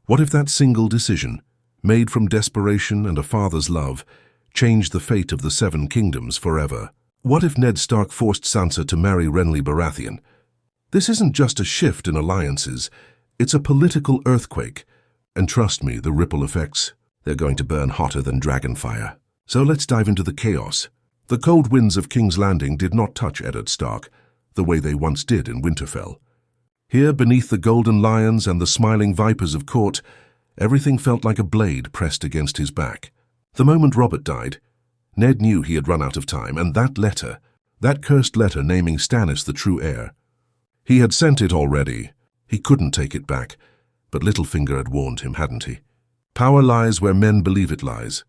What if that single decision, made from desperation and a father's love, changed the fate of the Seven Kingdoms forever? What if Ned Stark forced Sansa to marry Renly Baratheon? This isn't just a shift in alliances, it's a political earthquake. And trust me, the ripple effects, they're going to burn hotter than dragonfire. So let's dive into the chaos. The cold winds of King's Landing did not touch Eddard Stark, the way they once did in Winterfell. Here, beneath the golden lions and the smiling vipers of court, everything felt like a blade pressed against his back. The moment Robert died, Ned knew he had run out of time, and that letter, that cursed letter naming Stannis the true heir. He had sent it already. He couldn't take it back, but Littlefinger had warned him, hadn't he? Power lies where men believe it lies.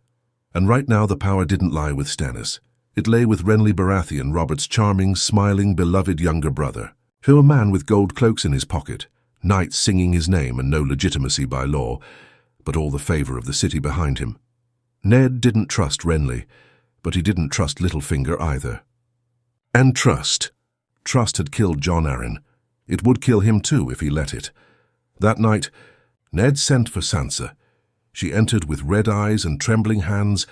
And right now the power didn't lie with Stannis. It lay with Renly Baratheon, Robert's charming, smiling, beloved younger brother. A man with gold cloaks in his pocket, knights singing his name and no legitimacy by law, but all the favor of the city behind him. Ned didn't trust Renly, but he didn't trust Littlefinger either. And trust. Trust had killed Jon Arryn. It would kill him too if he let it. That night, Ned sent for Sansa. She entered with red eyes and trembling hands,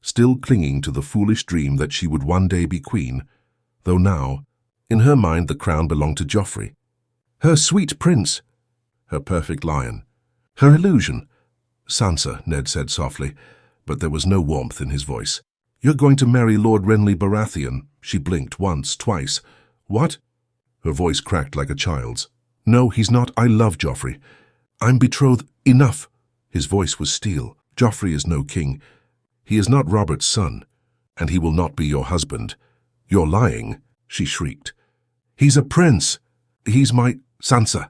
still clinging to the foolish dream that she would one day be queen, though now, in her mind, the crown belonged to Joffrey. Her sweet prince, her perfect lion, her illusion. Sansa, Ned said softly, but there was no warmth in his voice. You're going to marry Lord Renly Baratheon. She blinked once, twice. What? Her voice cracked like a child's. No, he's not. I love Joffrey. I'm betrothed. Enough. His voice was steel. Joffrey is no king. He is not Robert's son, and he will not be your husband. You're lying, she shrieked. He's a prince. He's my Sansa.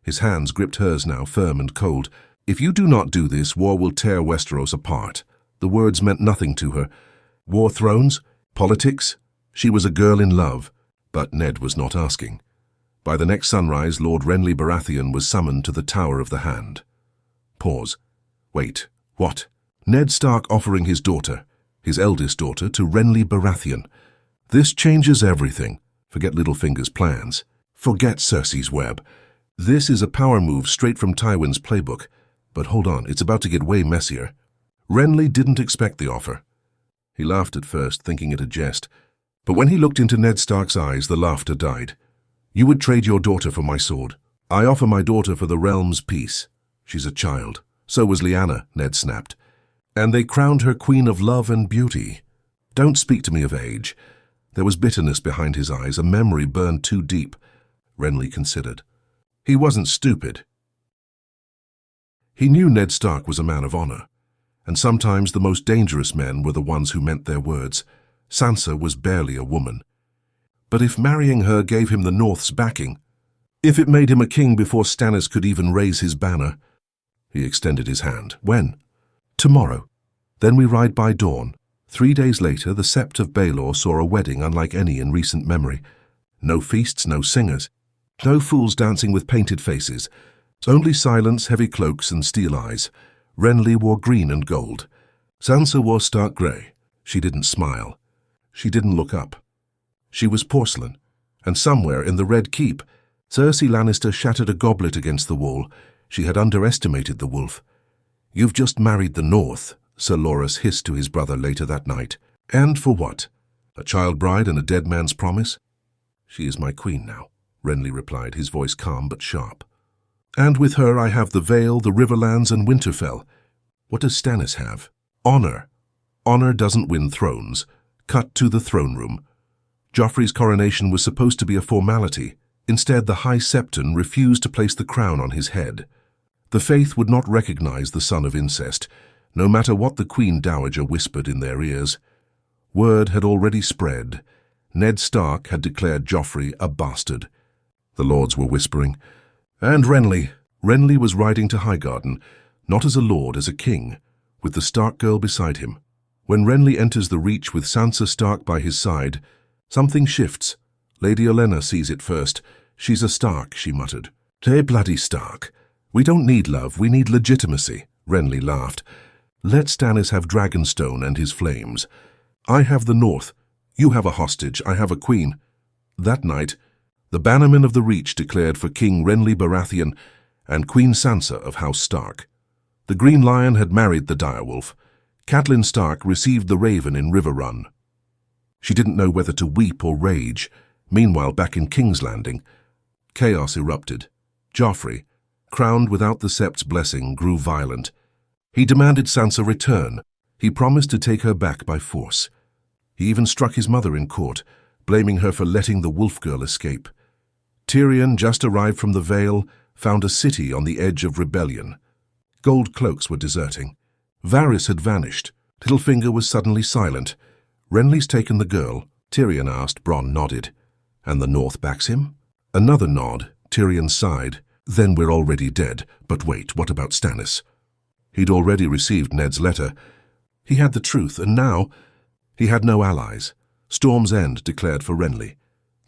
His hands gripped hers now, firm and cold. If you do not do this, war will tear Westeros apart. The words meant nothing to her. War thrones? Politics? She was a girl in love, but Ned was not asking. By the next sunrise, Lord Renly Baratheon was summoned to the Tower of the Hand. Pause. Wait, what? Ned Stark offering his daughter, his eldest daughter, to Renly Baratheon. This changes everything. Forget Littlefinger's plans. Forget Cersei's web. This is a power move straight from Tywin's playbook. But hold on, it's about to get way messier. Renly didn't expect the offer. He laughed at first, thinking it a jest. But when he looked into Ned Stark's eyes, the laughter died. You would trade your daughter for my sword. I offer my daughter for the realm's peace. She's a child. So was Lyanna, Ned snapped. And they crowned her queen of love and beauty. Don't speak to me of age. There was bitterness behind his eyes, a memory burned too deep. Renly considered. He wasn't stupid. He knew Ned Stark was a man of honor, and sometimes the most dangerous men were the ones who meant their words. Sansa was barely a woman. But if marrying her gave him the North's backing, if it made him a king before Stannis could even raise his banner, he extended his hand. When? Tomorrow. Then we ride by dawn. 3 days later, the Sept of Baelor saw a wedding unlike any in recent memory. No feasts, no singers. No fools dancing with painted faces. Only silence, heavy cloaks, and steel eyes. Renly wore green and gold. Sansa wore stark grey. She didn't smile. She didn't look up. She was porcelain, and somewhere in the Red Keep, Cersei Lannister shattered a goblet against the wall. She had underestimated the wolf. You've just married the North, Sir Loras hissed to his brother later that night. And for what? A child bride and a dead man's promise? She is my queen now, Renly replied, his voice calm but sharp. And with her I have the Vale, the Riverlands, and Winterfell. What does Stannis have? Honor. Honor doesn't win thrones. Cut to the throne room. Joffrey's coronation was supposed to be a formality. Instead, the High Septon refused to place the crown on his head. The faith would not recognize the son of incest, no matter what the Queen Dowager whispered in their ears. Word had already spread. Ned Stark had declared Joffrey a bastard. The lords were whispering. And Renly. Renly was riding to Highgarden, not as a lord, as a king, with the Stark girl beside him. When Renly enters the Reach with Sansa Stark by his side, something shifts. Lady Olenna sees it first. She's a Stark, she muttered. Hey, bloody Stark. We don't need love, we need legitimacy, Renly laughed. Let Stannis have Dragonstone and his flames. I have the North. You have a hostage, I have a queen. That night, the bannermen of the Reach declared for King Renly Baratheon, and Queen Sansa of House Stark. The Green Lion had married the direwolf. Catelyn Stark received the Raven in River Run. She didn't know whether to weep or rage. Meanwhile, back in King's Landing, chaos erupted. Joffrey, crowned without the Sept's blessing, grew violent. He demanded Sansa return. He promised to take her back by force. He even struck his mother in court, blaming her for letting the wolf girl escape. Tyrion, just arrived from the Vale, found a city on the edge of rebellion. Gold cloaks were deserting. Varys had vanished. Littlefinger was suddenly silent. Renly's taken the girl, Tyrion asked. Bronn nodded. And the North backs him? Another nod. Tyrion sighed. Then we're already dead. But wait, what about Stannis? He'd already received Ned's letter. He had the truth, and now he had no allies. Storm's End declared for Renly.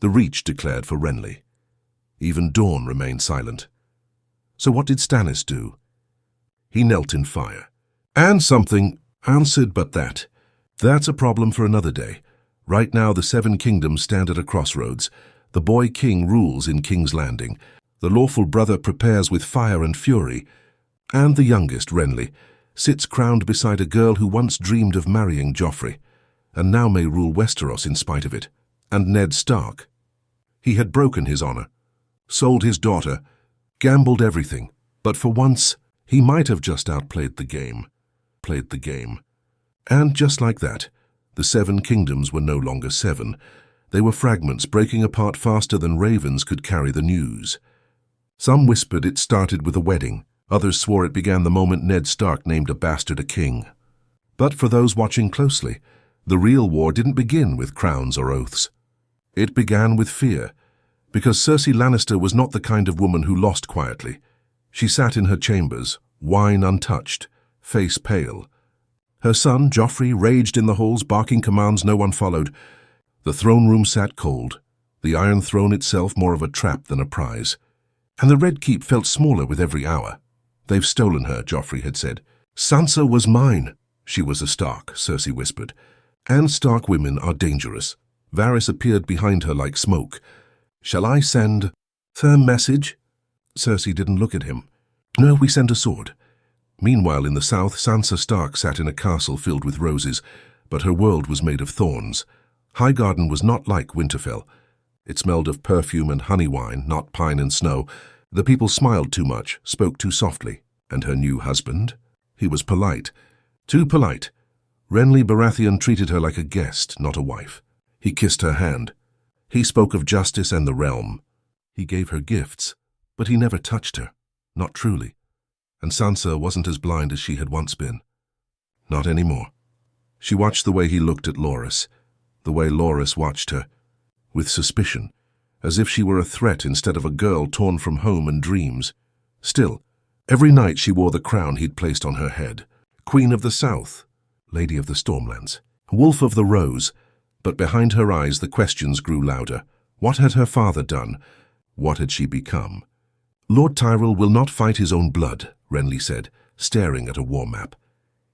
The Reach declared for Renly. Even Dawn remained silent. So what did Stannis do? He knelt in fire. And something answered, but that's a problem for another day. Right now the Seven Kingdoms stand at a crossroads. The boy king rules in King's Landing. The lawful brother prepares with fire and fury. And the youngest, Renly, sits crowned beside a girl who once dreamed of marrying Joffrey, and now may rule Westeros in spite of it. And Ned Stark. He had broken his honor, sold his daughter, gambled everything, but for once he might have just outplayed the game. And just like that, the Seven Kingdoms were no longer seven. They were fragments breaking apart faster than ravens could carry the news. Some whispered it started with a wedding. Others swore it began the moment Ned Stark named a bastard a king. But for those watching closely, the real war didn't begin with crowns or oaths. It began with fear, because Cersei Lannister was not the kind of woman who lost quietly. She sat in her chambers, wine untouched, face pale. Her son, Joffrey, raged in the halls, barking commands no one followed. The throne room sat cold, the Iron Throne itself more of a trap than a prize. And the Red Keep felt smaller with every hour. They've stolen her, Joffrey had said. Sansa was mine. She was a Stark, Cersei whispered. And Stark women are dangerous. Varys appeared behind her like smoke. Shall I send a message? Cersei didn't look at him. No, we send a sword. Meanwhile, in the south, Sansa Stark sat in a castle filled with roses, but her world was made of thorns. Highgarden was not like Winterfell. It smelled of perfume and honey wine, not pine and snow. The people smiled too much, spoke too softly. And her new husband? He was polite. Too polite. Renly Baratheon treated her like a guest, not a wife. He kissed her hand. He spoke of justice and the realm. He gave her gifts, but he never touched her. Not truly. And Sansa wasn't as blind as she had once been. Not anymore. She watched the way he looked at Loras, the way Loras watched her, with suspicion, as if she were a threat instead of a girl torn from home and dreams. Still, every night she wore the crown he'd placed on her head. Queen of the South, Lady of the Stormlands, Wolf of the Rose. But behind her eyes the questions grew louder. What had her father done? What had she become? Lord Tyrell will not fight his own blood, Renly said, staring at a war map.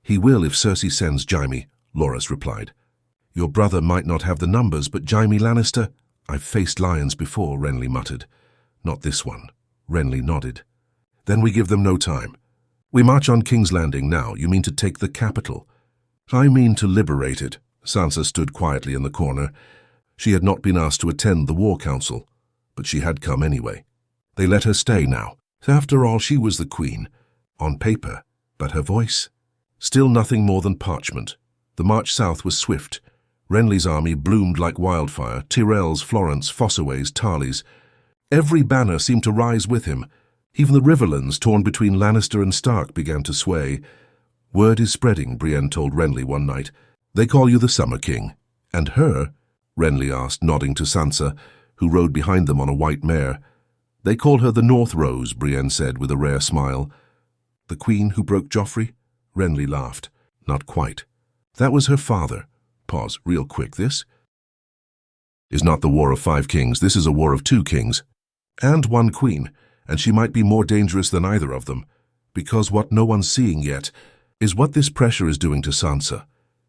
He will if Cersei sends Jaime, Loras replied. Your brother might not have the numbers, but Jaime Lannister? I've faced lions before, Renly muttered. Not this one. Renly nodded. Then we give them no time. We march on King's Landing now. You mean to take the capital? I mean to liberate it. Sansa stood quietly in the corner. She had not been asked to attend the war council, but she had come anyway. They let her stay now. After all, she was the queen. On paper, but her voice? Still nothing more than parchment. The march south was swift. Renly's army bloomed like wildfire. Tyrells, Florence, Fossaways, Tarleys. Every banner seemed to rise with him. Even the Riverlands, torn between Lannister and Stark, began to sway. Word is spreading, Brienne told Renly one night. They call you the Summer King. And her? Renly asked, nodding to Sansa, who rode behind them on a white mare. They call her the North Rose, Brienne said with a rare smile. The queen who broke Joffrey? Renly laughed. Not quite. That was her father. Pause, real quick. This is not the War of 5 Kings. This is a war of 2 kings. And 1 queen. And she might be more dangerous than either of them. Because what no one's seeing yet is what this pressure is doing to Sansa.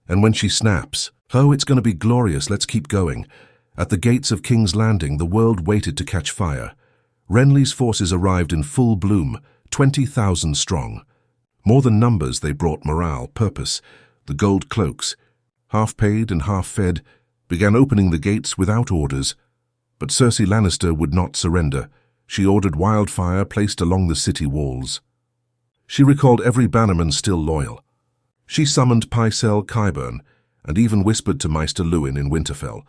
And when she snaps, oh, it's going to be glorious, let's keep going. At the gates of King's Landing, the world waited to catch fire. Renly's forces arrived in full bloom, 20,000 strong. More than numbers, they brought morale, purpose. The gold cloaks, half paid and half fed, began opening the gates without orders. But Cersei Lannister would not surrender. She ordered wildfire placed along the city walls. She recalled every bannerman still loyal. She summoned Pycelle Qyburn and even whispered to Maester Luwin in Winterfell,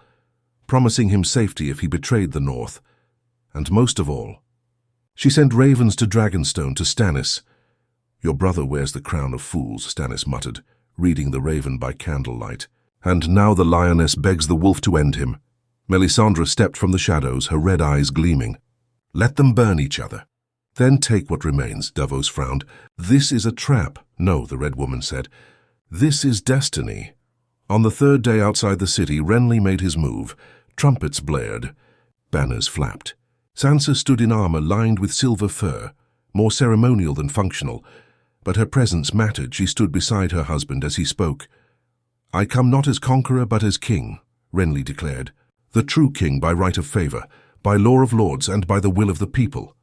promising him safety if he betrayed the North. And most of all, she sent ravens to Dragonstone to Stannis. "Your brother wears the crown of fools," Stannis muttered, reading the raven by candlelight. "And now the lioness begs the wolf to end him." Melisandre stepped from the shadows, her red eyes gleaming. "Let them burn each other. Then take what remains," Davos frowned. "This is a trap." "No," the Red Woman said. "This is destiny." On the third day outside the city, Renly made his move. Trumpets blared. Banners flapped. Sansa stood in armor lined with silver fur, more ceremonial than functional. But her presence mattered. She stood beside her husband as he spoke. "I come not as conqueror but as king," Renly declared. "The true king by right of favor, by law of lords, and by the will of the people."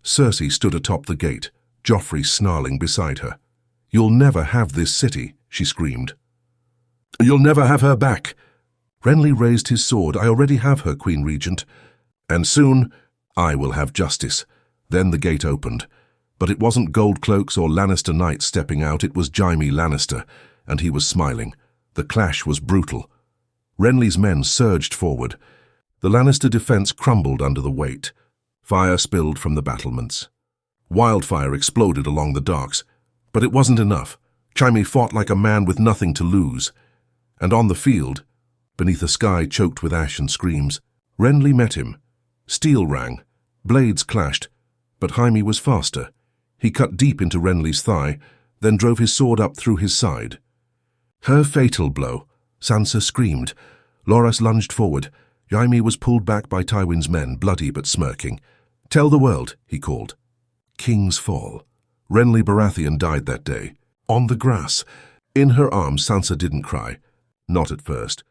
Cersei stood atop the gate, Joffrey snarling beside her. "You'll never have this city," she screamed. "You'll never have her back." Renly raised his sword. "I already have her, Queen Regent. And soon I will have justice." Then the gate opened. But it wasn't gold cloaks or Lannister knights stepping out, it was Jaime Lannister, and he was smiling. The clash was brutal. Renly's men surged forward. The Lannister defense crumbled under the weight. Fire spilled from the battlements. Wildfire exploded along the docks. But it wasn't enough. Jaime fought like a man with nothing to lose. And on the field, beneath a sky choked with ash and screams, Renly met him. Steel rang. Blades clashed. But Jaime was faster. He cut deep into Renly's thigh, then drove his sword up through his side. Her fatal blow. Sansa screamed. Loras lunged forward. Jaime was pulled back by Tywin's men, bloody but smirking. "Tell the world," he called. King's fall. Renly Baratheon died that day. On the grass. In her arms, Sansa didn't cry. Not at first.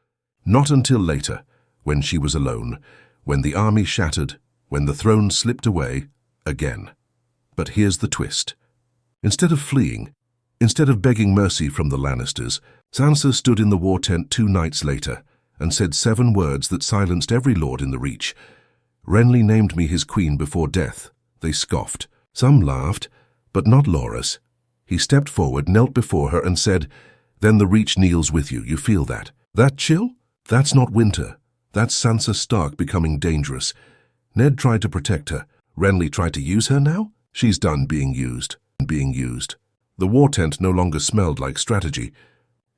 Not until later, when she was alone, when the army shattered, when the throne slipped away, again. But here's the twist. Instead of fleeing, instead of begging mercy from the Lannisters, Sansa stood in the war tent 2 nights later and said 7 words that silenced every lord in the Reach. "Renly named me his queen before death." They scoffed. Some laughed, but not Loras. He stepped forward, knelt before her and said, "Then the Reach kneels with you. You feel that? That chill? That's not winter. That's Sansa Stark becoming dangerous. Ned tried to protect her. Renly tried to use her now? She's done being used. The war tent no longer smelled like strategy.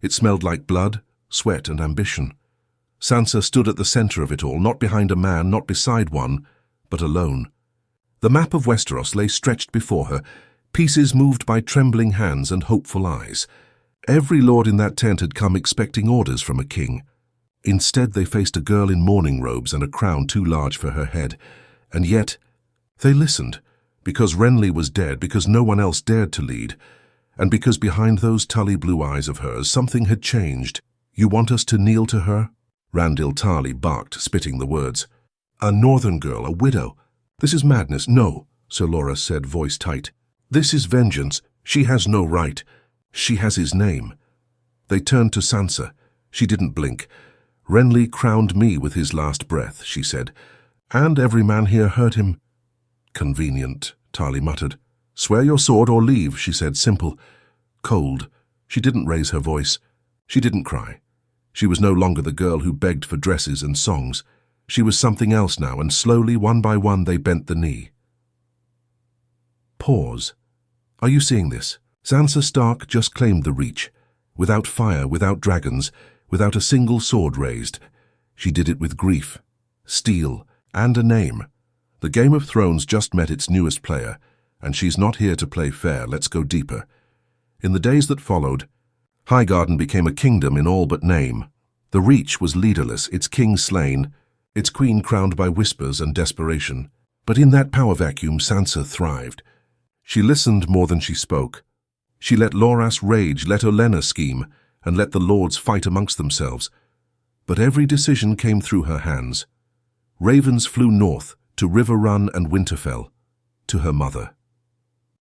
It smelled like blood, sweat, and ambition. Sansa stood at the center of it all, not behind a man, not beside one, but alone. The map of Westeros lay stretched before her, pieces moved by trembling hands and hopeful eyes. Every lord in that tent had come expecting orders from a king. Instead, they faced a girl in mourning robes and a crown too large for her head. And yet, they listened, because Renly was dead, because no one else dared to lead, and because behind those Tully blue eyes of hers, something had changed. "You want us to kneel to her?" Randil Tarly barked, spitting the words. "A northern girl, a widow. This is madness." "No," Sir Loras said, voice tight. "This is vengeance. She has no right. She has his name." They turned to Sansa. She didn't blink. "Renly crowned me with his last breath," she said, "and every man here heard him." "Convenient," Tarly muttered. "Swear your sword or leave," she said, simple. Cold. She didn't raise her voice. She didn't cry. She was no longer the girl who begged for dresses and songs. She was something else now, and slowly, one by one, they bent the knee. Pause. Are you seeing this? Sansa Stark just claimed the Reach. Without fire, without dragons, without a single sword raised. She did it with grief, steel, and a name. The Game of Thrones just met its newest player, and she's not here to play fair. Let's go deeper. In the days that followed, Highgarden became a kingdom in all but name. The Reach was leaderless, its king slain, its queen crowned by whispers and desperation. But in that power vacuum, Sansa thrived. She listened more than she spoke. She let Loras rage, let Olenna scheme, and let the lords fight amongst themselves. But every decision came through her hands. Ravens flew north, to River Run and Winterfell, to her mother.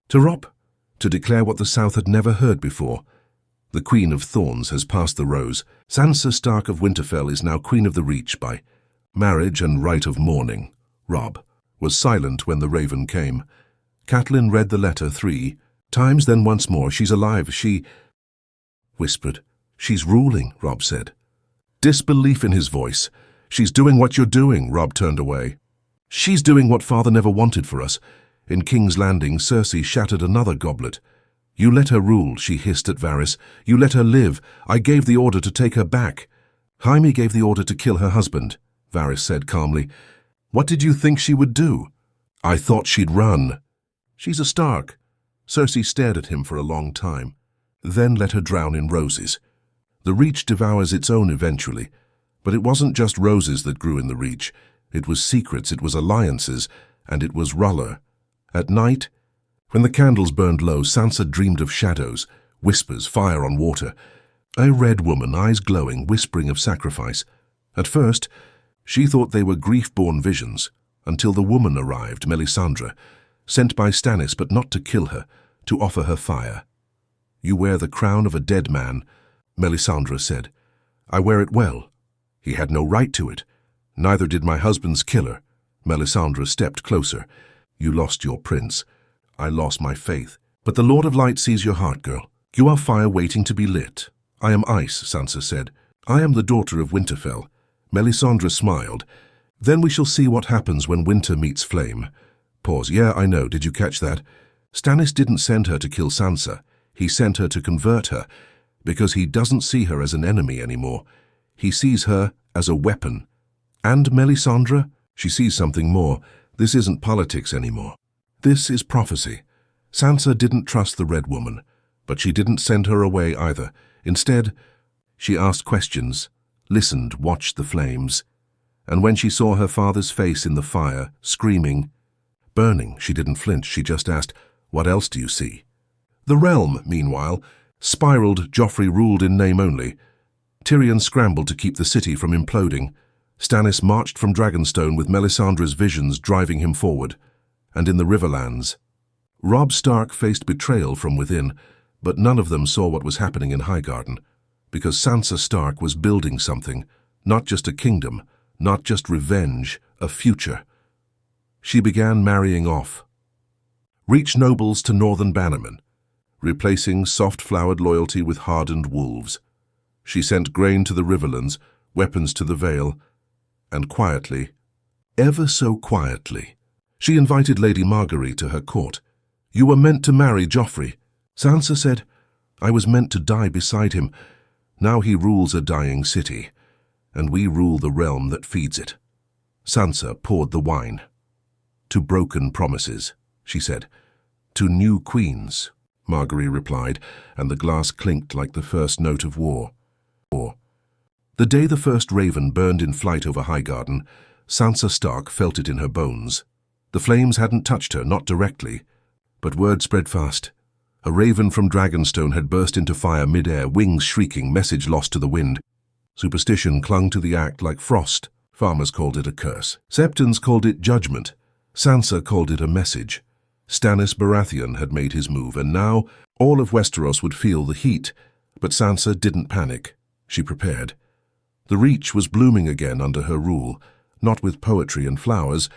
To Robb, to declare what the South had never heard before. The Queen of Thorns has passed the rose. Sansa Stark of Winterfell is now Queen of the Reach by marriage and right of mourning. Robb was silent when the raven came. Catelyn read the letter 3 times, then once more. She's alive, she whispered. She's ruling, Robb said. Disbelief in his voice. She's doing what you're doing, Robb turned away. She's doing what Father never wanted for us. In King's Landing, Cersei shattered another goblet. You let her rule, she hissed at Varys. You let her live. I gave the order to take her back. Jaime gave the order to kill her husband, Varys said calmly. What did you think she would do? I thought she'd run. She's a Stark. Cersei stared at him for a long time, then let her drown in roses. The Reach devours its own eventually, but it wasn't just roses that grew in the Reach. It was secrets, it was alliances, and it was R'hllor. At night, when the candles burned low, Sansa dreamed of shadows, whispers, fire on water. A red woman, eyes glowing, whispering of sacrifice. At first, she thought they were grief-born visions, until the woman arrived, Melisandre, sent by Stannis, but not to kill her, to offer her fire. You wear the crown of a dead man, Melisandre said. I wear it well. He had no right to it. Neither did my husband's killer. Melisandre stepped closer. You lost your prince. I lost my faith. But the Lord of Light sees your heart, girl. You are fire waiting to be lit. I am ice, Sansa said. I am the daughter of Winterfell. Melisandre smiled. Then we shall see what happens when winter meets flame. Pause. Yeah, I know. Did you catch that? Stannis didn't send her to kill Sansa. He sent her to convert her, because he doesn't see her as an enemy anymore. He sees her as a weapon. And Melisandre? She sees something more. This isn't politics anymore. This is prophecy. Sansa didn't trust the Red Woman, but she didn't send her away either. Instead, she asked questions, listened, watched the flames. And when she saw her father's face in the fire, screaming, burning, she didn't flinch. She just asked, what else do you see? The realm, meanwhile, spiraled. Joffrey ruled in name only. Tyrion scrambled to keep the city from imploding. Stannis marched from Dragonstone with Melisandre's visions driving him forward. And in the Riverlands, Robb Stark faced betrayal from within, but none of them saw what was happening in Highgarden, because Sansa Stark was building something, not just a kingdom, not just revenge, a future. She began marrying off. Reach nobles to northern bannermen, replacing soft-flowered loyalty with hardened wolves. She sent grain to the Riverlands, weapons to the Vale, and quietly, ever so quietly, she invited Lady Margaery to her court. You were meant to marry Joffrey. Sansa said, I was meant to die beside him. Now he rules a dying city, and we rule the realm that feeds it. Sansa poured the wine. To broken promises, she said. To new queens, Margaery replied, and the glass clinked like the first note of war. The day the first raven burned in flight over Highgarden, Sansa Stark felt it in her bones. The flames hadn't touched her, not directly, but word spread fast. A raven from Dragonstone had burst into fire mid-air, wings shrieking, message lost to the wind. Superstition clung to the act like frost. Farmers called it a curse. Septons called it judgment. Sansa called it a message. Stannis Baratheon had made his move, and now all of Westeros would feel the heat. But Sansa didn't panic. She prepared. The Reach was blooming again under her rule, not with poetry and flowers,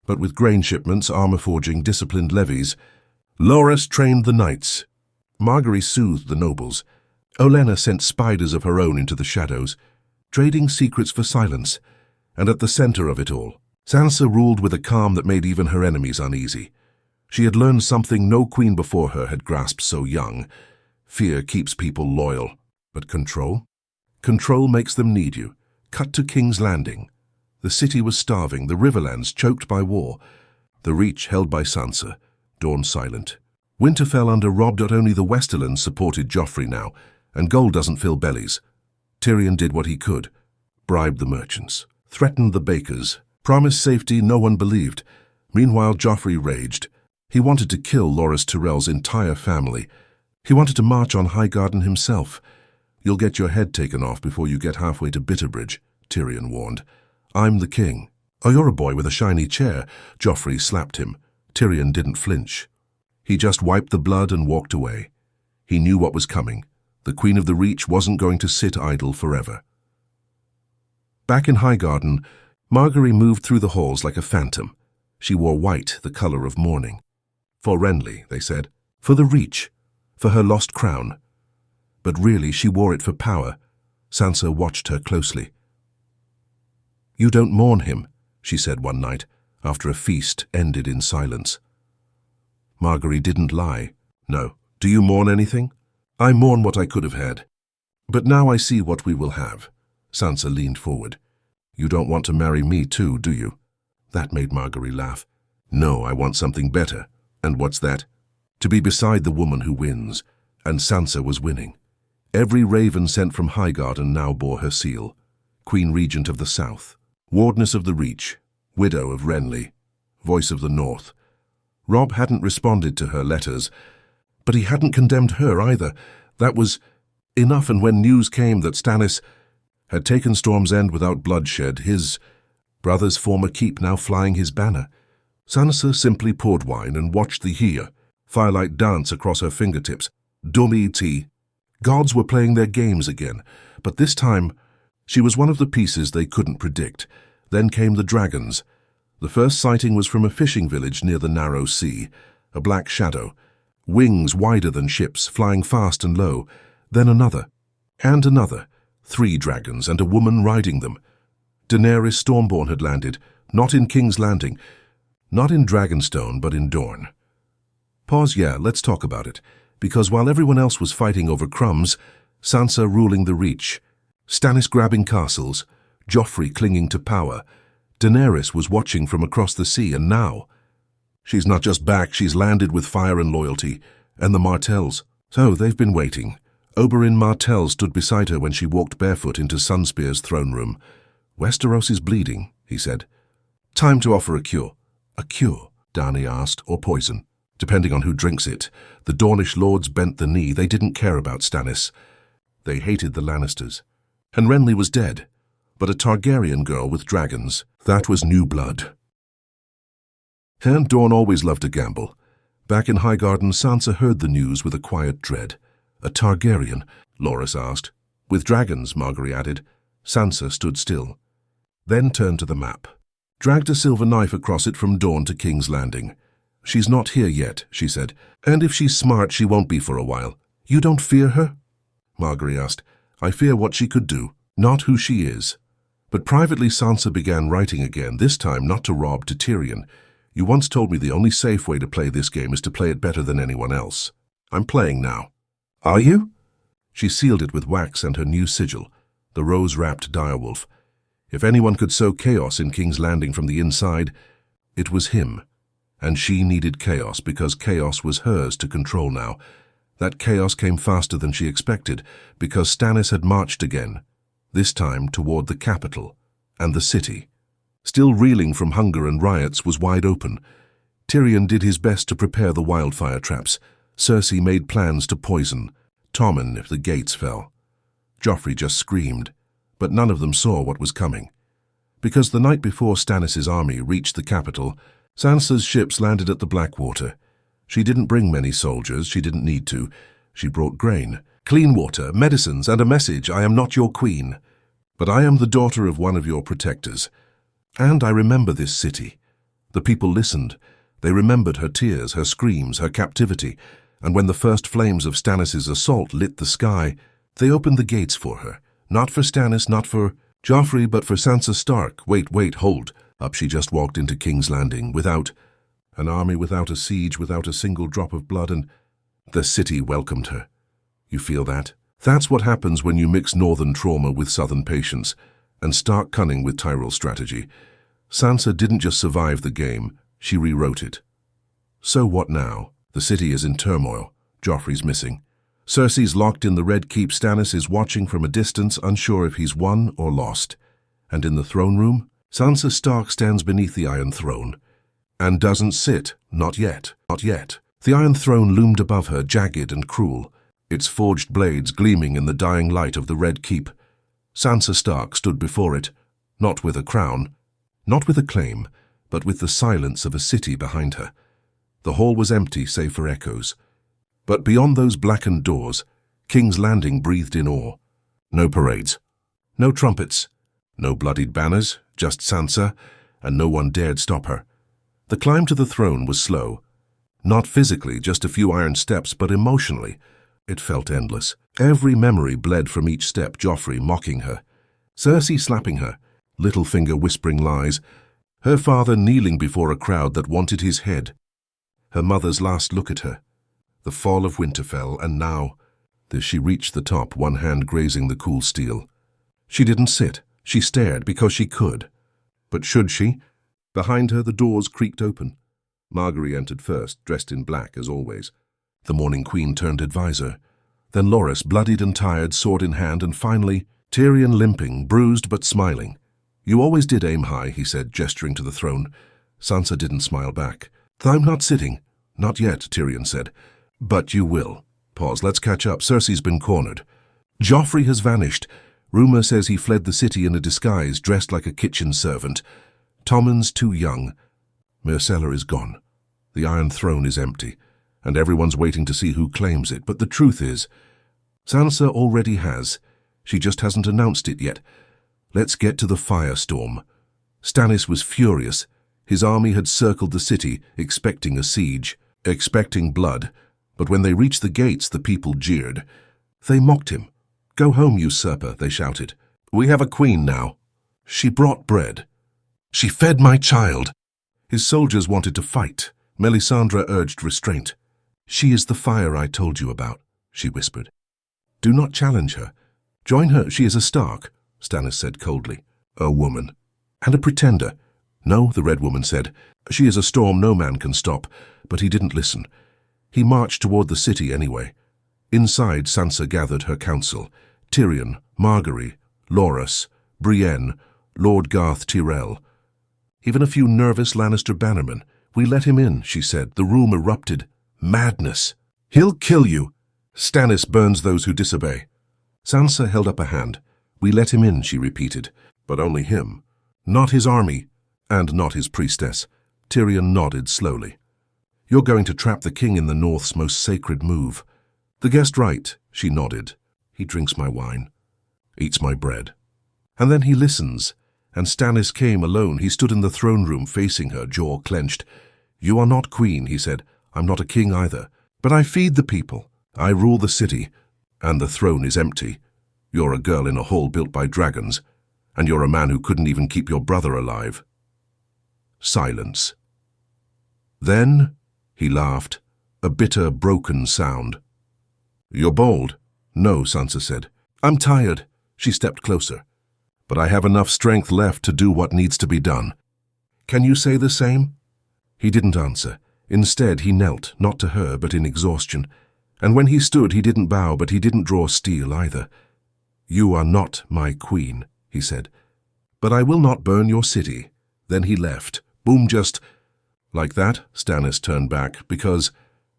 but with grain shipments, armor-forging, disciplined levies. Loras trained the knights. Margaery soothed the nobles. Olenna sent spiders of her own into the shadows, trading secrets for silence. And at the center of it all, Sansa ruled with a calm that made even her enemies uneasy. She had learned something no queen before her had grasped so young. Fear keeps people loyal, but control? Control makes them need you. Cut to King's Landing. The city was starving, the Riverlands choked by war, the Reach held by Sansa, Dawn silent. Winterfell under Robb. Only the Westerlands supported Joffrey now, and gold doesn't fill bellies. Tyrion did what he could, bribed the merchants, threatened the bakers, promised safety no one believed. Meanwhile, Joffrey raged. He wanted to kill Loras Tyrell's entire family. He wanted to march on Highgarden himself. You'll get your head taken off before you get halfway to Bitterbridge, Tyrion warned. I'm the king. "Oh, you're a boy with a shiny chair." Joffrey slapped him. Tyrion didn't flinch. He just wiped the blood and walked away. He knew what was coming. The Queen of the Reach wasn't going to sit idle forever. Back in Highgarden, Margaery moved through the halls like a phantom. She wore white, the color of mourning. For Renly, they said. For the Reach. For her lost crown. But really, she wore it for power. Sansa watched her closely. "You don't mourn him," she said one night, after a feast ended in silence. Margaery didn't lie. "No. Do you mourn anything?" "I mourn what I could have had. But now I see what we will have." Sansa leaned forward. "You don't want to marry me too, do you?" That made Margaery laugh. "No, I want something better." "And what's that?" "To be beside the woman who wins." And Sansa was winning. Every raven sent from Highgarden now bore her seal. Queen Regent of the South, Wardness of the Reach, Widow of Renly, Voice of the North. Robb hadn't responded to her letters, but he hadn't condemned her either. That was enough, and when news came that Stannis had taken Storm's End without bloodshed, his brother's former keep now flying his banner, Sansa simply poured wine and watched the Hir, firelight dance across her fingertips. Dummy tea. Gods were playing their games again, but this time she was one of the pieces they couldn't predict. Then came the dragons. The first sighting was from a fishing village near the narrow sea, a black shadow, wings wider than ships, flying fast and low. Then another, and another, 3 dragons and a woman riding them. Daenerys Stormborn had landed, not in King's Landing, not in Dragonstone, but in Dorne. Pause, let's talk about it, because while everyone else was fighting over crumbs, Sansa ruling the Reach, Stannis grabbing castles, Joffrey clinging to power, Daenerys was watching from across the sea, and now she's not just back, she's landed with fire and loyalty, and the Martells. So they've been waiting. Oberyn Martell stood beside her when she walked barefoot into Sunspear's throne room. "Westeros is bleeding," he said. "Time to offer a cure." "A cure?" Dany asked, "or poison?" Depending on who drinks it. The Dornish lords bent the knee. They didn't care about Stannis. They hated the Lannisters. And Renly was dead. But a Targaryen girl with dragons, that was new blood. And Dorne always loved to gamble. Back in Highgarden, Sansa heard the news with a quiet dread. "A Targaryen?" Loras asked. "With dragons," Margaery added. Sansa stood still, then turned to the map, dragged a silver knife across it from Dorne to King's Landing. "She's not here yet," she said, "and if she's smart, she won't be for a while." "You don't fear her?" Margaery asked. "I fear what she could do, not who she is." But privately, Sansa began writing again, this time not to Robb, to Tyrion. "You once told me the only safe way to play this game is to play it better than anyone else. I'm playing now." "Are you?" She sealed it with wax and her new sigil, the rose-wrapped direwolf. If anyone could sow chaos in King's Landing from the inside, it was him. And she needed chaos because chaos was hers to control now. That chaos came faster than she expected because Stannis had marched again, this time toward the capital and the city. Still reeling from hunger and riots, was wide open. Tyrion did his best to prepare the wildfire traps. Cersei made plans to poison Tommen if the gates fell. Joffrey just screamed, but none of them saw what was coming. Because the night before Stannis' army reached the capital, Sansa's ships landed at the Blackwater. She didn't bring many soldiers, she didn't need to. She brought grain, clean water, medicines, and a message: "I am not your queen, but I am the daughter of one of your protectors. And I remember this city." The people listened. They remembered her tears, her screams, her captivity, and when the first flames of Stannis' assault lit the sky, they opened the gates for her. Not for Stannis, not for Joffrey, but for Sansa Stark. Wait, hold. Up she just walked into King's Landing, without an army, without a siege, without a single drop of blood, and the city welcomed her. You feel that? That's what happens when you mix northern trauma with southern patience, and Stark cunning with Tyrell strategy. Sansa didn't just survive the game, she rewrote it. So what now? The city is in turmoil. Joffrey's missing. Cersei's locked in the Red Keep. Stannis is watching from a distance, unsure if he's won or lost. And in the throne room, Sansa Stark stands beneath the Iron Throne. And doesn't sit, not yet, not yet. The Iron Throne loomed above her, jagged and cruel, its forged blades gleaming in the dying light of the Red Keep. Sansa Stark stood before it, not with a crown, Not with acclaim, but with the silence of a city behind her. The hall was empty save for echoes. But beyond those blackened doors, King's Landing breathed in awe. No parades, no trumpets, no bloodied banners, just Sansa, and no one dared stop her. The climb to the throne was slow. Not physically, just a few iron steps, but emotionally. It felt endless. Every memory bled from each step, Joffrey mocking her, Cersei slapping her, Littlefinger whispering lies, her father kneeling before a crowd that wanted his head, her mother's last look at her, the fall of Winterfell, and now, as she reached the top, one hand grazing the cool steel. She didn't sit. She stared because she could. But should she? Behind her, the doors creaked open. Margaery entered first, dressed in black as always. The Morning Queen turned advisor. Then Loras, bloodied and tired, sword in hand, and finally, Tyrion limping, bruised but smiling. "You always did aim high," he said, gesturing to the throne. Sansa didn't smile back. "I'm not sitting." "Not yet," Tyrion said. "But you will." Pause. "Let's catch up. Cersei's been cornered. Joffrey has vanished. Rumor says he fled the city in a disguise, dressed like a kitchen servant. Tommen's too young. Myrcella is gone. The Iron Throne is empty, and everyone's waiting to see who claims it. But the truth is, Sansa already has. She just hasn't announced it yet. Let's get to the firestorm." Stannis was furious. His army had circled the city, expecting a siege, expecting blood. But when they reached the gates, the people jeered. They mocked him. "Go home, usurper," they shouted. "We have a queen now. She brought bread. She fed my child." His soldiers wanted to fight. Melisandre urged restraint. "She is the fire I told you about," she whispered. "Do not challenge her. Join her. She is a Stark," Stannis said coldly. "A woman. And a pretender." "No," the Red Woman said. "She is a storm no man can stop." But he didn't listen. He marched toward the city anyway. Inside, Sansa gathered her council. Tyrion, Margaery, Loras, Brienne, Lord Garth Tyrell. Even a few nervous Lannister bannermen. "We let him in," she said. The room erupted. "Madness. He'll kill you. Stannis burns those who disobey." Sansa held up a hand. "We let him in," she repeated. "But only him. Not his army, and not his priestess." Tyrion nodded slowly. "You're going to trap the king in the North's most sacred move." "The guest right," she nodded. "He drinks my wine, eats my bread." And then he listens. And Stannis came alone. He stood in the throne room facing her, jaw clenched. "You are not queen," he said. "I'm not a king either. But I feed the people. I rule the city. And the throne is empty. You're a girl in a hall built by dragons. And you're a man who couldn't even keep your brother alive." Silence. Then he laughed, a bitter, broken sound. "You're bold." "No," Sansa said. "I'm tired." She stepped closer. "But I have enough strength left to do what needs to be done. Can you say the same?" He didn't answer. Instead, he knelt, not to her, but in exhaustion. And when he stood, he didn't bow, but he didn't draw steel either. "You are not my queen," he said. "But I will not burn your city." Then he left. Boom, just like that. Stannis turned back, because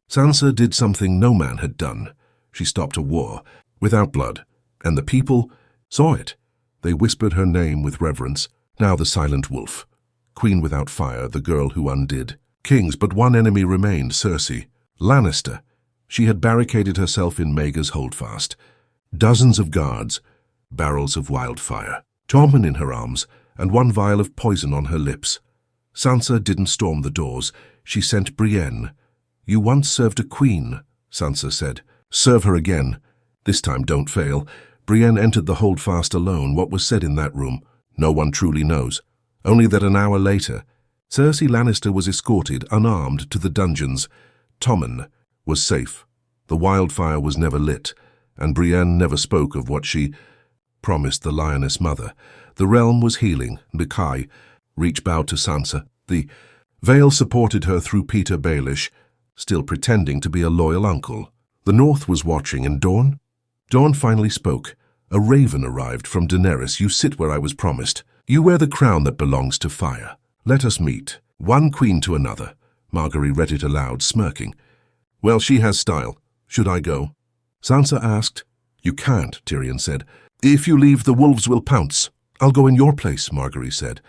Sansa did something no man had done. She stopped a war, without blood, and the people saw it. They whispered her name with reverence. Now the Silent Wolf. Queen without fire, the girl who undid. Kings, but one enemy remained, Cersei. Lannister. She had barricaded herself in Maegor's holdfast. Dozens of guards, barrels of wildfire, Tommen in her arms, and one vial of poison on her lips. Sansa didn't storm the doors. She sent Brienne. "You once served a queen," Sansa said. "Serve her again. This time don't fail." Brienne entered the holdfast alone. What was said in that room, no one truly knows. Only that an hour later, Cersei Lannister was escorted, unarmed, to the dungeons. Tommen was safe. The wildfire was never lit, and Brienne never spoke of what she promised the lioness mother. The realm was healing. Micai, Reach bowed to Sansa. The Vale supported her through Peter Baelish, still pretending to be a loyal uncle. The North was watching, and Dawn? Dawn finally spoke. "A raven arrived from Daenerys. You sit where I was promised. You wear the crown that belongs to fire. Let us meet. One queen to another." Margaery read it aloud, smirking. "Well, she has style. Should I go?" Sansa asked. "You can't," Tyrion said. "If you leave, the wolves will pounce." "I'll go in your place," Margaery said.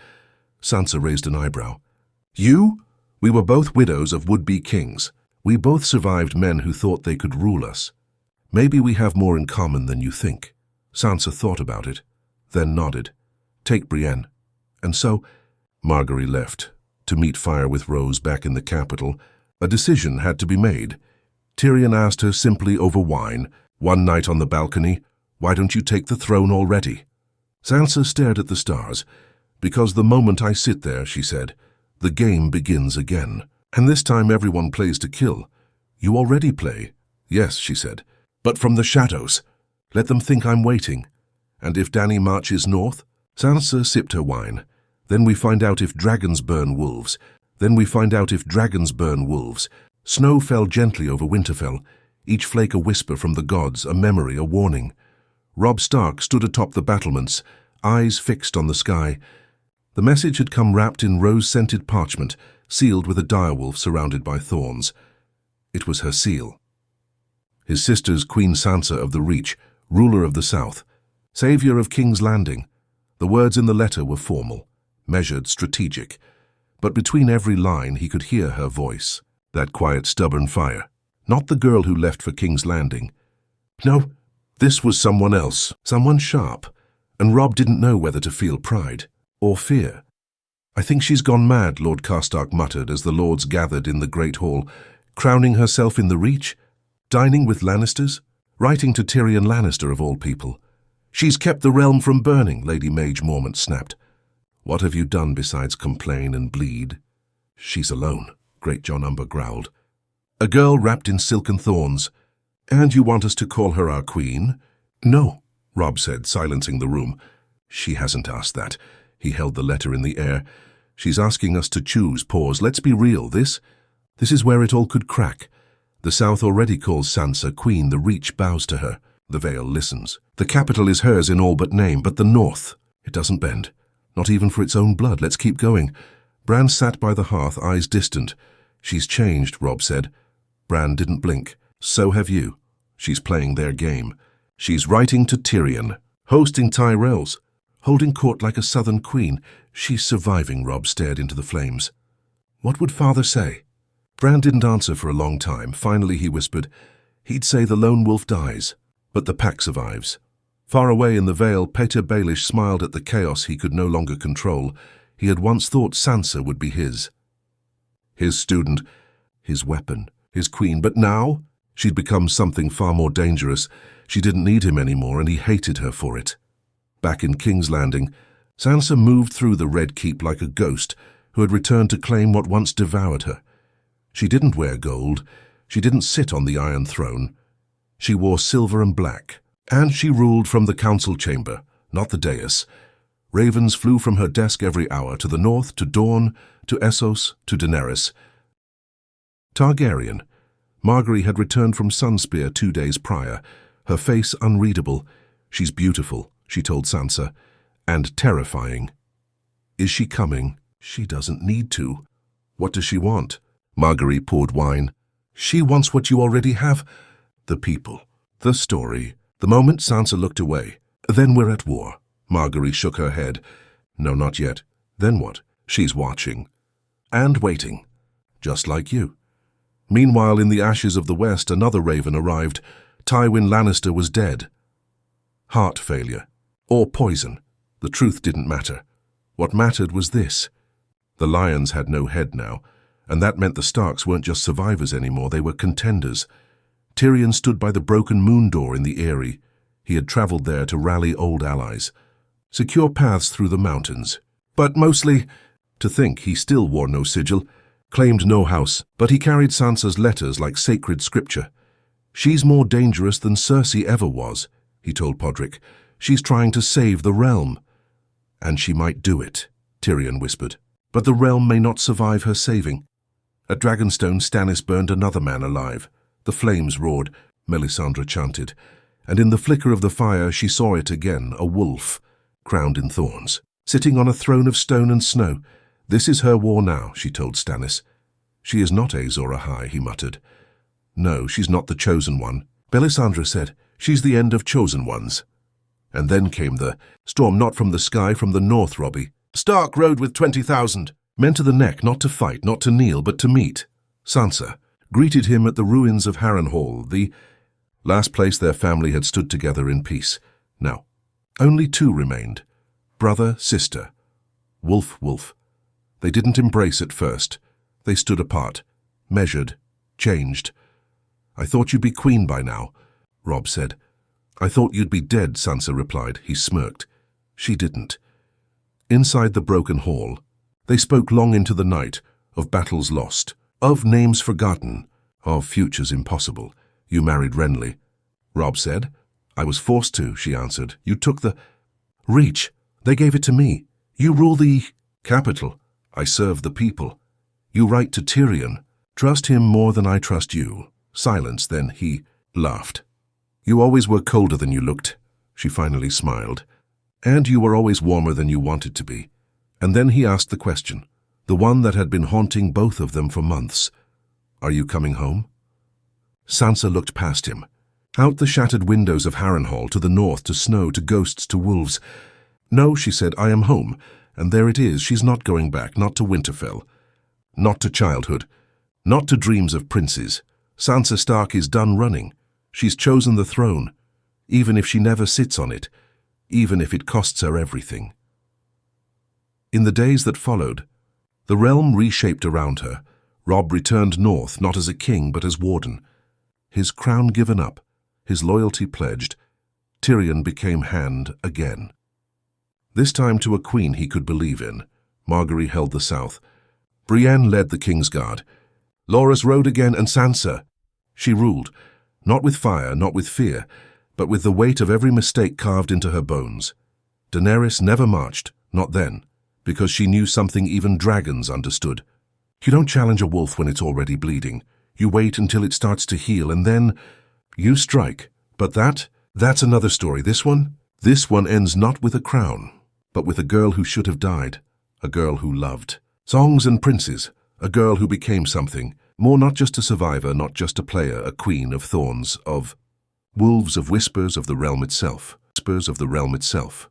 Sansa raised an eyebrow. You? We were both widows of would-be kings. We both survived men who thought they could rule us. Maybe we have more in common than you think. Sansa thought about it, then nodded. Take Brienne. And so, Margaery left, to meet fire with Rose back in the capital. A decision had to be made. Tyrion asked her simply over wine, one night on the balcony, "Why don't you take the throne already?" Sansa stared at the stars. "Because the moment I sit there," she said, "the game begins again. And this time everyone plays to kill. You already play." "Yes," she said, "but from the shadows. Let them think I'm waiting. And if Dany marches north?" Sansa sipped her wine. "Then we find out if dragons burn wolves. Then we find out if dragons burn wolves." Snow fell gently over Winterfell, each flake a whisper from the gods, a memory, a warning. Robb Stark stood atop the battlements, eyes fixed on the sky. The message had come wrapped in rose-scented parchment, sealed with a direwolf surrounded by thorns. It was her seal. His sister's Queen Sansa of the Reach, ruler of the South, savior of King's Landing. The words in the letter were formal, measured, strategic. But between every line he could hear her voice, that quiet, stubborn fire. Not the girl who left for King's Landing. No, this was someone else, someone sharp, and Robb didn't know whether to feel pride or fear. "I think she's gone mad," Lord Karstark muttered as the lords gathered in the great hall, crowning herself in the Reach, dining with Lannisters, writing to Tyrion Lannister of all people. "She's kept the realm from burning," Lady Mage Mormont snapped. "What have you done besides complain and bleed?" "She's alone," Great John Umber growled. "A girl wrapped in silken thorns. And you want us to call her our queen?" "No," Robb said, silencing the room. "She hasn't asked that." He held the letter in the air. "She's asking us to choose." Pause. "Let's be real. This is where it all could crack. The South already calls Sansa queen. The Reach bows to her. The Vale listens. The capital is hers in all but name, but the North, it doesn't bend. Not even for its own blood. Let's keep going." Bran sat by the hearth, eyes distant. "She's changed," Robb said. Bran didn't blink. "So have you. She's playing their game. She's writing to Tyrion, hosting Tyrells, holding court like a southern queen. She's surviving." Robb stared into the flames. "What would father say?" Bran didn't answer for a long time. Finally he whispered, "He'd say the lone wolf dies, but the pack survives." Far away in the Vale, Petyr Baelish smiled at the chaos he could no longer control. He had once thought Sansa would be his. His student, his weapon, his queen. But now she'd become something far more dangerous. She didn't need him anymore, and he hated her for it. Back in King's Landing, Sansa moved through the Red Keep like a ghost who had returned to claim what once devoured her. She didn't wear gold. She didn't sit on the Iron Throne. She wore silver and black, and she ruled from the council chamber, not the dais. Ravens flew from her desk every hour, to the north, to Dorne, to Essos, to Daenerys. Targaryen. Margaery had returned from Sunspear 2 days prior, her face unreadable. "She's beautiful," she told Sansa, "and terrifying." "Is she coming?" "She doesn't need to." "What does she want?" Margaery poured wine. "She wants what you already have. The people. The story." The moment Sansa looked away. "Then we're at war." Margaery shook her head. "No, not yet." "Then what?" "She's watching. And waiting. Just like you." Meanwhile, in the ashes of the West, another raven arrived. Tywin Lannister was dead. Heart failure. Or poison. The truth didn't matter. What mattered was this. The Lions had no head now, and that meant the Starks weren't just survivors anymore, they were contenders. Tyrion stood by the broken moon door in the Eyrie. He had travelled there to rally old allies. Secure paths through the mountains. But mostly, to think he still wore no sigil, claimed no house, but he carried Sansa's letters like sacred scripture. "She's more dangerous than Cersei ever was," he told Podrick. "She's trying to save the realm." "And she might do it," Tyrion whispered. "But the realm may not survive her saving." At Dragonstone, Stannis burned another man alive. The flames roared, Melisandre chanted, and in the flicker of the fire she saw it again, a wolf, crowned in thorns, sitting on a throne of stone and snow. "This is her war now," she told Stannis. "She is not Azor Ahai," he muttered. "No, she's not the chosen one." Melisandre said, "She's the end of chosen ones." And then came the storm, not from the sky, from the north, Robbie. Stark rode with 20,000. Men to the neck, not to fight, not to kneel, but to meet. Sansa greeted him at the ruins of Harrenhal, the last place their family had stood together in peace. Now, only two remained. Brother, sister. Wolf, wolf. They didn't embrace at first. They stood apart, measured, changed. I thought you'd be queen by now, Robb said. I thought you'd be dead, Sansa replied. He smirked. She didn't. Inside the broken hall, they spoke long into the night, of battles lost, of names forgotten, of futures impossible. You married Renly, Robb said. I was forced to, she answered. You took the reach. They gave it to me. You rule the capital. I serve the people. You write to Tyrion. Trust him more than I trust you. Silence, then he laughed. You always were colder than you looked, she finally smiled. And you were always warmer than you wanted to be. And then he asked the question, the one that had been haunting both of them for months. Are you coming home? Sansa looked past him, out the shattered windows of Harrenhal, to the north, to snow, to ghosts, to wolves. No, she said, I am home, and there it is. She's not going back, not to Winterfell, not to childhood, not to dreams of princes. Sansa Stark is done running. She's chosen the throne, even if she never sits on it, even if it costs her everything. In the days that followed, the realm reshaped around her. Robb returned north, not as a king, but as warden. His crown given up, his loyalty pledged, Tyrion became hand again. This time to a queen he could believe in. Margaery held the south. Brienne led the Kingsguard. Loras rode again, and Sansa. She ruled, not with fire, not with fear, but with the weight of every mistake carved into her bones. Daenerys never marched, not then, because she knew something even dragons understood. You don't challenge a wolf when it's already bleeding. You wait until it starts to heal, and then you strike. But that's another story. This one ends not with a crown, but with a girl who should have died, a girl who loved. Songs and princes, a girl who became something, more, not just a survivor, not just a player, a queen of thorns, of wolves, of whispers, of the realm itself. Whispers of the realm itself.